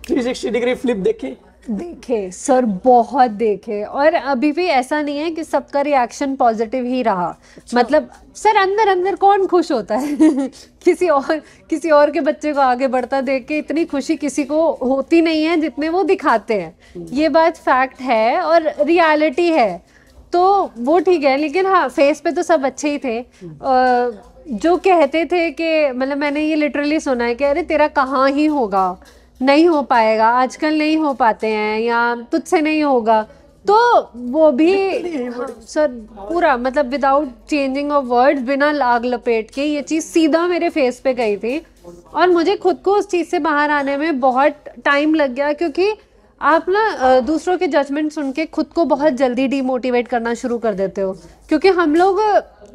360 डिग्री फ्लिप देखे। देखे सर, बहुत देखे, और अभी भी ऐसा नहीं है कि सबका रिएक्शन पॉजिटिव ही रहा। मतलब सर अंदर अंदर कौन खुश होता है किसी और के बच्चे को आगे बढ़ता देख के इतनी खुशी किसी को होती नहीं है जितने वो दिखाते हैं। ये बात फैक्ट है और रियलिटी है, तो वो ठीक है। लेकिन हाँ, फेस पे तो सब अच्छे ही थे। जो कहते थे कि मतलब मैंने ये लिटरली सुना है कि अरे तेरा कहाँ ही होगा, नहीं हो पाएगा, आजकल नहीं हो पाते हैं, या तुझसे नहीं होगा, तो वो भी सर पूरा मतलब विदाउट चेंजिंग ऑफ वर्ड्स, बिना लाग लपेट के ये चीज़ सीधा मेरे फेस पे गई थी। और मुझे खुद को उस चीज़ से बाहर आने में बहुत टाइम लग गया, क्योंकि आप ना दूसरों के जजमेंट सुन के खुद को बहुत जल्दी डीमोटिवेट करना शुरू कर देते हो। क्योंकि हम लोग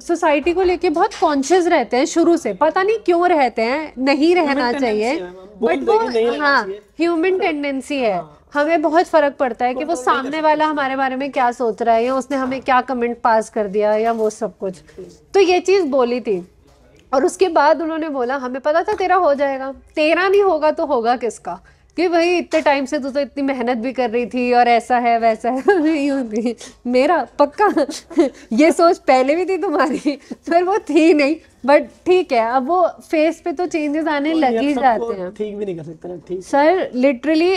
सोसाइटी को लेके बहुत कॉन्शियस रहते हैं शुरू से, पता नहीं क्यों रहते हैं, नहीं रहना चाहिए, बट वो हाँ ह्यूमन टेंडेंसी है। हमें बहुत फर्क पड़ता है कि वो सामने वाला हमारे बारे में क्या सोच रहा है, या उसने हमें क्या कमेंट पास कर दिया, या वो सब कुछ। तो ये चीज़ बोली थी, और उसके बाद उन्होंने बोला हमें पता था तेरा हो जाएगा, तेरा नहीं होगा तो होगा किसका, कि भाई इतने टाइम से तू तो इतनी मेहनत भी कर रही थी और ऐसा है वैसा है। यूं थी मेरा पक्का ये सोच पहले भी थी तुम्हारी, पर वो थी नहीं। बट ठीक है, अब वो फेस पे तो चेंजेस आने लग ही जाते हैं। ठीक भी नहीं कर सकते ना, ठीक सर लिटरली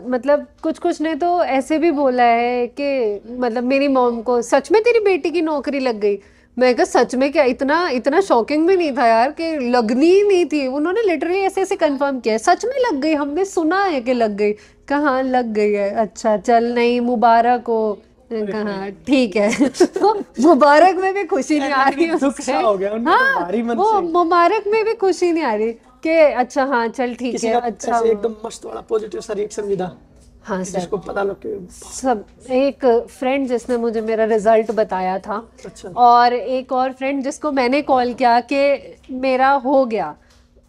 मतलब कुछ ने तो ऐसे भी बोला है कि मतलब मेरी मॉम को सच में तेरी बेटी की नौकरी लग गई। मैं कहा सच में क्या, इतना शॉकिंग भी नहीं था यार कि लगनी ही नहीं थी। उन्होंने लिटरली ऐसे कंफर्म किया, सच में लग गई, हमने सुना है कि लग गई। कहाँ लग गई है, अच्छा चल नहीं मुबारक हो। कहा ठीक है। तो मुबारक में भी खुशी नहीं आ रही उससे। हाँ वो मुबारक में भी खुशी नहीं आ रही कि अच्छा हाँ चल ठीक है। अच्छा एकदम मस्त वाला पॉजिटिव सा रिएक्शन भी था। हाँ सर, जिसको पता लग के सब एक फ्रेंड जिसने मुझे मेरा रिजल्ट बताया था। अच्छा। और एक और फ्रेंड जिसको मैंने कॉल किया कि मेरा हो गया,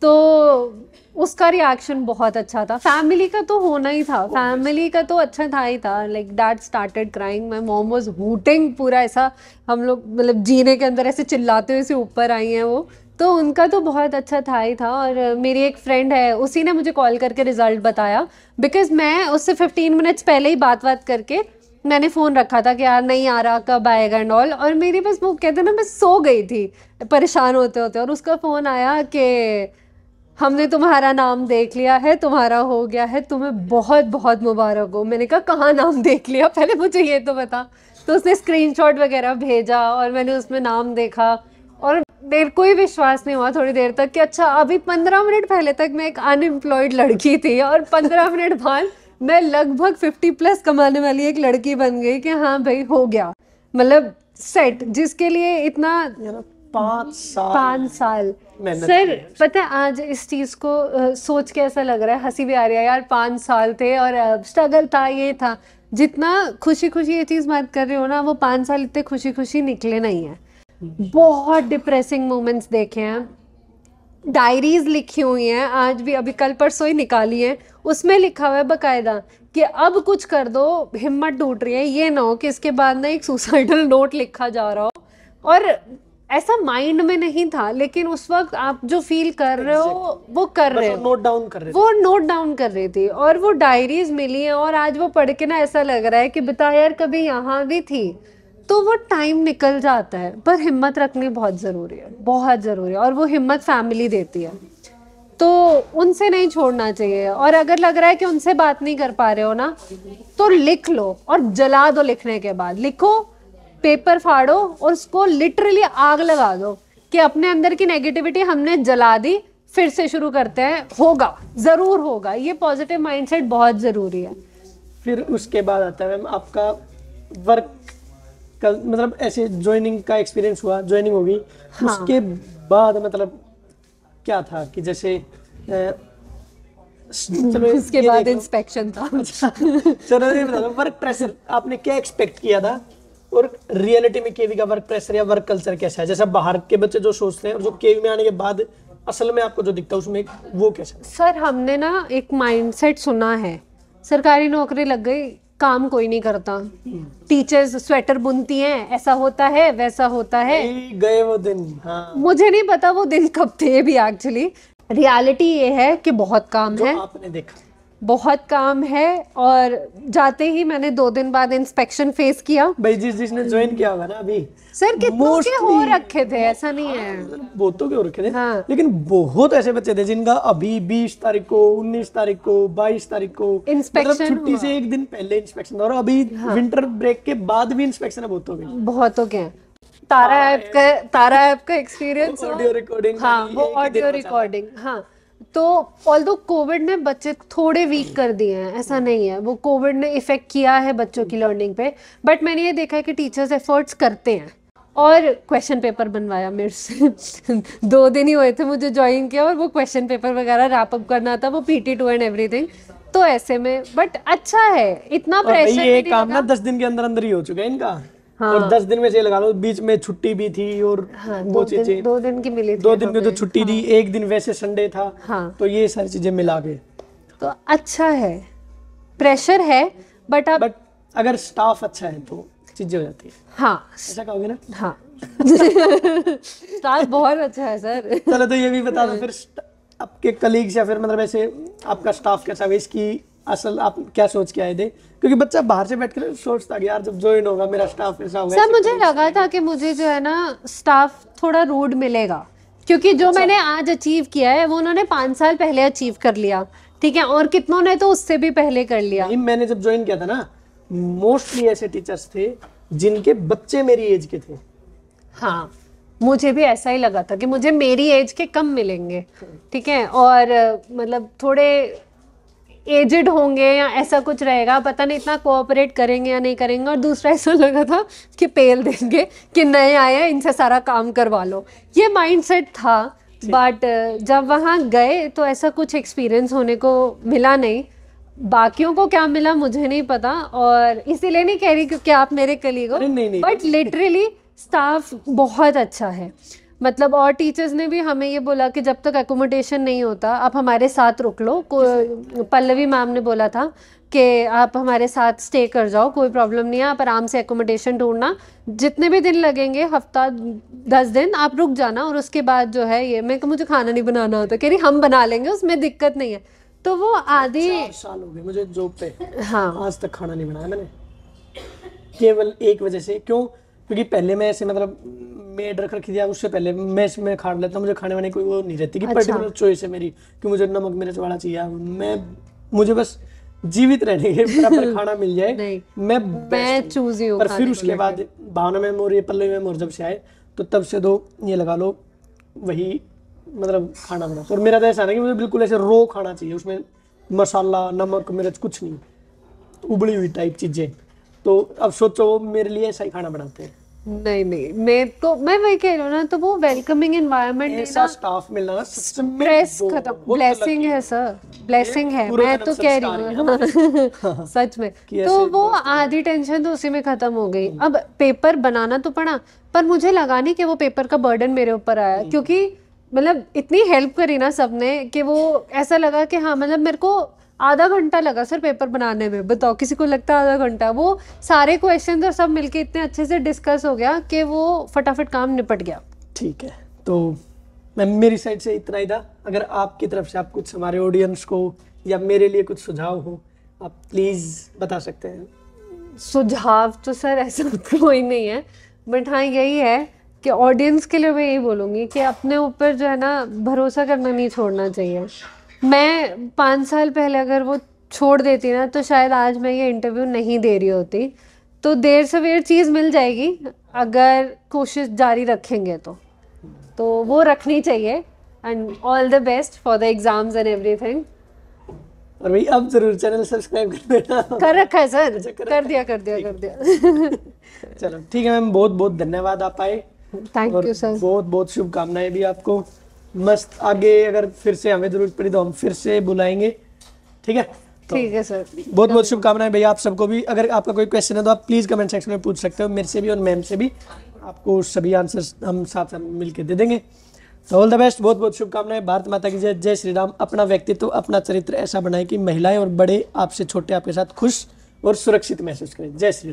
तो उसका रिएक्शन बहुत अच्छा था। फैमिली का तो होना ही था, फैमिली का तो अच्छा था ही था। Like dad started crying, my mom was hooting, पूरा ऐसा हम लोग मतलब जीने के अंदर ऐसे चिल्लाते हुए से ऊपर आई हैं वो। तो उनका तो बहुत अच्छा था ही था। और मेरी एक फ्रेंड है, उसी ने मुझे कॉल करके रिजल्ट बताया, बिकॉज मैं उससे 15 मिनट्स पहले ही बात करके मैंने फ़ोन रखा था कि यार नहीं आ रहा, कब आएगा एंड ऑल। और मेरी बस वो कहते ना, मैं सो गई थी परेशान होते होते, और उसका फ़ोन आया कि हमने तुम्हारा नाम देख लिया है, तुम्हारा हो गया है, तुम्हें बहुत बहुत मुबारक हो। मैंने कहा कहाँ नाम देख लिया, पहले मुझे ये तो बता। तो उसने स्क्रीनशॉट वगैरह भेजा और मैंने उसमें नाम देखा, और मेरे को ही विश्वास नहीं हुआ थोड़ी देर तक कि अच्छा अभी 15 मिनट पहले तक मैं एक अनएम्प्लॉयड लड़की थी और 15 मिनट बाद मैं लगभग 50+ कमाने वाली एक लड़की बन गई कि हाँ भाई हो गया, मतलब सेट। जिसके लिए इतना 5 साल सर, पता है आज इस चीज़ को सोच के ऐसा लग रहा है, हंसी भी आ रही है यार। 5 साल थे और स्ट्रगल था, ये था। जितना खुशी खुशी ये चीज़ बात कर रही हो ना, वो 5 साल इतने खुशी खुशी निकले नहीं है। बहुत डिप्रेसिंग मोमेंट्स देखे हैं, डायरीज लिखी हुई हैं, आज भी अभी कल परसों ही निकाली है, उसमें लिखा हुआ है बकायदा कि अब कुछ कर दो, हिम्मत टूट रही है। ये ना हो कि इसके बाद ना एक सुसाइडल नोट लिखा जा रहा हो। और ऐसा माइंड में नहीं था, लेकिन उस वक्त आप जो फील कर रहे हो वो कर रहे हो, नोट डाउन कर रहे थे। वो नोट डाउन कर रही थी, और वो डायरीज मिली है। और आज वो पढ़ के ना ऐसा लग रहा है कि बता यार कभी यहाँ भी थी। तो वो टाइम निकल जाता है, पर हिम्मत रखनी बहुत ज़रूरी है, बहुत ज़रूरी है। और वो हिम्मत फैमिली देती है, तो उनसे नहीं छोड़ना चाहिए। और अगर लग रहा है कि उनसे बात नहीं कर पा रहे हो ना, तो लिख लो और जला दो। लिखने के बाद लिखो, पेपर फाड़ो और उसको लिटरली आग लगा दो कि अपने अंदर की नेगेटिविटी हमने जला दी, फिर से शुरू करते हैं, होगा, ज़रूर होगा। ये पॉजिटिव माइंडसेट बहुत ज़रूरी है। फिर उसके बाद आता है मैम आपका वर्क का, मतलब ऐसे ज्वाइनिंग का एक्सपीरियंस हुआ, ज्वाइनिंग होगी। हाँ। उसके बाद मतलब क्या था कि जैसे चलो उसके बाद इंस्पेक्शन था। चलो ये बता दो, वर्क प्रेशर आपने क्या एक्सपेक्ट किया था और रियलिटी में केवी का वर्क प्रेशर या वर्क कल्चर कैसा है? जैसा बाहर के बच्चे जो सोचते हैं और जो केवी में आने के बाद असल में आपको जो दिखता है उसमें वो कैसा है? सर हमने ना एक माइंडसेट सुना है, सरकारी नौकरी लग गई, काम कोई नहीं करता, टीचर्स स्वेटर बुनती हैं, ऐसा होता है वैसा होता है। गए वो दिन। हाँ, मुझे नहीं पता वो दिन कब थे भी। एक्चुअली रियलिटी ये है कि बहुत काम जो है, आपने देखा। बहुत काम है। और जाते ही मैंने 2 दिन बाद इंस्पेक्शन फेस किया। भाई जिसने ज्वाइन किया होगा ना अभी, सर कितनों के हो रखे थे, ऐसा नहीं है। बहुतों के हो रखे थे। हाँ। लेकिन बहुत ऐसे बच्चे थे जिनका अभी 20 तारीख को, 19 तारीख को, 22 तारीख को इंस्पेक्शन छुट्टी से एक दिन पहले इंस्पेक्शन था, और अभी विंटर ब्रेक के बाद भी इंस्पेक्शन है बहुतों के। बहुतों के हैं। तारा ऐप का एक्सपीरियंस, ऑडियो रिकॉर्डिंग। हाँ वो ऑडियो रिकॉर्डिंग। हाँ, तो ऑल्दो कोविड ने बच्चे थोड़े वीक कर दिए हैं, ऐसा नहीं है, वो कोविड ने इफेक्ट किया है बच्चों की लर्निंग पे, बट मैंने ये देखा है कि टीचर्स एफर्ट्स करते हैं। और क्वेश्चन पेपर बनवाया मेरे से 2 दिन ही हुए थे मुझे ज्वाइन किया, और वो क्वेश्चन पेपर वगैरह रैप अप करना था, वो PT2 एंड एवरीथिंग। तो ऐसे में बट अच्छा है, इतना प्रेशर ये काम ना 10 दिन के अंदर अंदर ही हो चुका है इनका। हाँ। और 10 दिन में से लगा लो बीच में छुट्टी भी थी, और हाँ, वो चीजें 2 दिन की मिली थी। 2 दिन की तो छुट्टी थी, एक दिन वैसे संडे था। हाँ। तो ये सारी चीजें मिला के तो अच्छा है, प्रेशर है बट अब बट अगर स्टाफ अच्छा है तो चीजें हो जाती है। हाँ ऐसा कहोगे ना? हाँ स्टाफ बहुत अच्छा है सर। चलो तो ये भी बता दो फिर आपके कलीग्स या फिर मतलब ऐसे आपका स्टाफ कैसा है, इसकी असल आप क्या सोच के आए थे? क्योंकि बच्चा बाहर से बैठकर सोचता कि यार जब ज्वाइन होगा मेरा स्टाफ ऐसा होगा। सर मुझे लगा था कि मुझे जो है ना स्टाफ थोड़ा रूड मिलेगा, क्योंकि जो मैंने आज अचीव किया है वो उन्होंने 5 साल पहले अचीव कर लिया, ठीक है, और कितनों ने तो उससे भी पहले कर लिया। मैंने जब ज्वाइन किया था ना, मोस्टली ऐसे टीचर्स थे जिनके बच्चे मेरी एज के थे। हाँ, मुझे भी ऐसा ही लगा था कि मुझे मेरी एज के कम मिलेंगे, ठीक है, और मतलब थोड़े एजेड होंगे या ऐसा कुछ रहेगा, पता नहीं इतना कोऑपरेट करेंगे या नहीं करेंगे। और दूसरा ऐसा लगा था कि पेल देंगे कि नए आए हैं इनसे सारा काम करवा लो, ये माइंडसेट था। बट जब वहाँ गए तो ऐसा कुछ एक्सपीरियंस होने को मिला नहीं। बाकियों को क्या मिला मुझे नहीं पता, और इसीलिए नहीं कह रही क्योंकि आप मेरे कलीग हो, बट लिटरली स्टाफ बहुत अच्छा है। मतलब और टीचर्स ने भी हमें ये बोला कि जब तक एकोमोडेशन नहीं होता आप हमारे साथ रुक लो। पल्लवी मैम ने बोला था कि आप हमारे साथ स्टे कर जाओ, कोई प्रॉब्लम नहीं है, आप आराम से एकोमोडेशन ढूंढना, जितने भी दिन लगेंगे, हफ्ता 10 दिन आप रुक जाना, और उसके बाद जो है ये मैं मुझे खाना नहीं बनाना होता, कह रही हम बना लेंगे, उसमें दिक्कत नहीं है। तो वो आधी 4 साल हो गए मुझे जॉब पे, हाँ आज तक खाना नहीं बनाया मैंने, केवल एक वजह से। क्यों? क्योंकि पहले मैं ऐसे मतलब मेड रख रखी थी, उससे पहले मेस में खा लेता, मुझे खाने वाने कोई वो नहीं रहती कि पर्टिकुलर चॉइस है मेरी कि मुझे नमक मिर्च वाला चाहिए। मुझे बस जीवित रहने के बराबर खाना मिल जाए, मैं चूजी हूँ। पर फिर उसके बाद भावना मैम और ये पल्लवी मैम और जब से आए तो तब से तो ये लगा लो वही मतलब खाना बना। और मेरा तो ऐसा है कि मुझे बिल्कुल ऐसे रो खाना चाहिए, उसमें मसाला नमक मिर्च कुछ नहीं, उबली हुई टाइप चीजें। तो अब सोचो वो मेरे लिए ऐसा ही खाना बनाते हैं। नहीं मैं वही कह रही हूँ ना, तो वो वेलकमिंग एनवायरनमेंट, ऐसा स्टाफ मिलना स्ट्रेस खत्म, ब्लेसिंग है सर, ब्लेसिंग है, मैं तो कह रही हूँ सच में। तो वो आधी टेंशन तो उसी में खत्म हो गई। अब पेपर बनाना तो पड़ा, पर मुझे लगा नहीं कि वो पेपर का बर्डन मेरे ऊपर आया, क्योंकि मतलब इतनी हेल्प करी ना सबने कि वो ऐसा लगा कि हाँ, मतलब मेरे को आधा घंटा लगा सर पेपर बनाने में, बताओ किसी को लगता है आधा घंटा? वो सारे क्वेश्चन और सब मिलके इतने अच्छे से डिस्कस हो गया कि वो फटाफट काम निपट गया। ठीक है, तो मैं मेरी साइड से इतना ही था। अगर आपकी तरफ से आप कुछ हमारे ऑडियंस को या मेरे लिए कुछ सुझाव हो आप प्लीज बता सकते हैं। सुझाव तो सर ऐसा कोई नहीं है, बट हाँ यही है कि ऑडियंस के लिए मैं यही बोलूँगी कि अपने ऊपर जो है ना भरोसा करना नहीं छोड़ना चाहिए। मैं 5 साल पहले अगर वो छोड़ देती ना तो शायद आज मैं ये इंटरव्यू नहीं दे रही होती। तो देर सवेर चीज़ मिल जाएगी अगर कोशिश जारी रखेंगे तो वो रखनी चाहिए। And all the best for the exams and everything. और भाई अब जरूर चैनल सब्सक्राइब कर देना। कर रखा है सर, कर दिया चलो ठीक है मैम, बहुत बहुत धन्यवाद आप आए। थैंक यू सर, बहुत बहुत शुभकामनाएं भी आपको। मस्त, आगे अगर फिर से हमें जरूरत पड़ी तो हम फिर से बुलाएंगे, ठीक है। ठीक है सर। बहुत बहुत शुभकामनाएं भैया आप सबको भी। अगर आपका कोई क्वेश्चन है तो आप प्लीज़ कमेंट सेक्शन में पूछ सकते हो, मेरे से भी और मैम से भी। आपको सभी आंसर्स हम साथ साथ मिलकर दे देंगे। तो ऑल द बेस्ट, बहुत बहुत शुभकामनाएं। भारत माता की जय। जय श्री राम। अपना व्यक्तित्व, अपना चरित्र ऐसा बनाए कि महिलाएं और बड़े आपसे छोटे आपके साथ खुश और सुरक्षित महसूस करें। जय श्री राम।